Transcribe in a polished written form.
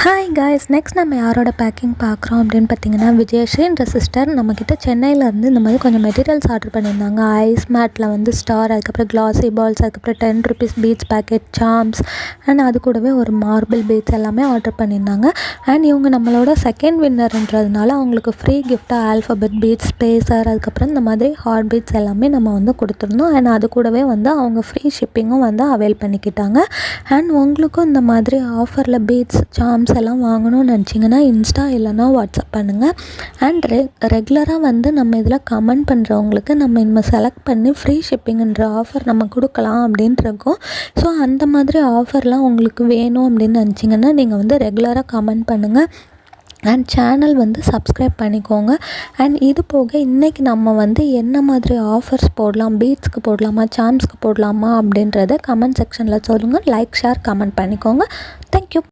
Hi guys, next நம்ம யாரோட packing பார்க்குறோம் அப்படின்னு பார்த்தீங்கன்னா, விஜயஸ்ரீன்ற சிஸ்டர் நம்மக்கிட்ட சென்னையிலேருந்து இந்த மாதிரி கொஞ்சம் மெட்டீரியல்ஸ் ஆர்டர் பண்ணியிருந்தாங்க. ஐஸ் மேட்டில் வந்து ஸ்டார், அதுக்கப்புறம் கிளாஸி பால்ஸ், அதுக்கப்புறம் 10 rupees beads packet, charms and அது கூடவே ஒரு மார்பிள் பீட்ஸ் எல்லாமே ஆர்டர் பண்ணியிருந்தாங்க. அண்ட் இவங்க நம்மளோட செகண்ட் வின்னர்ன்றதுனால அவங்களுக்கு ஃப்ரீ கிஃப்டாக ஆல்ஃபபெட் பீட்ஸ், ஸ்பேசர், அதுக்கப்புறம் இந்த மாதிரி ஹார்ட் பீட்ஸ் எல்லாமே நம்ம வந்து கொடுத்துருந்தோம். அண்ட் அது கூடவே வந்து அவங்க ஃப்ரீ ஷிப்பிங்கும் வந்து அவைல் பண்ணிக்கிட்டாங்க. அண்ட் உங்களுக்கும் இந்த மாதிரி ஆஃபரில் பீட்ஸ், சார்ம்ஸ் எல்லாம் வாங்கணும்னு நினச்சிங்கன்னா இன்ஸ்டா இல்லைனா வாட்ஸ்அப் பண்ணுங்கள். அண்ட் ரெகுலராக வந்து நம்ம இதில் கமெண்ட் பண்ணுறவங்களுக்கு நம்ம இனிமேல் செலக்ட் பண்ணி ஃப்ரீ ஷிப்பிங்குன்ற ஆஃபர் நம்ம கொடுக்கலாம் அப்படின்ட்டு இருக்கோம். ஸோ அந்த மாதிரி ஆஃபர்லாம் உங்களுக்கு வேணும் அப்படின்னு நினச்சிங்கன்னா நீங்கள் வந்து ரெகுலராக கமெண்ட் பண்ணுங்கள். அண்ட் சேனல் வந்து சப்ஸ்கிரைப் பண்ணிக்கோங்க. அண்ட் இது போக இன்றைக்கி நம்ம வந்து என்ன மாதிரி ஆஃபர்ஸ் போடலாம், பீட்ஸ்க்கு போடலாமா, சார்ம்ஸ்க்கு போடலாமா அப்படின்றத கமெண்ட் செக்ஷனில் சொல்லுங்கள். லைக், ஷேர், கமெண்ட் பண்ணிக்கோங்க. தேங்க்யூ.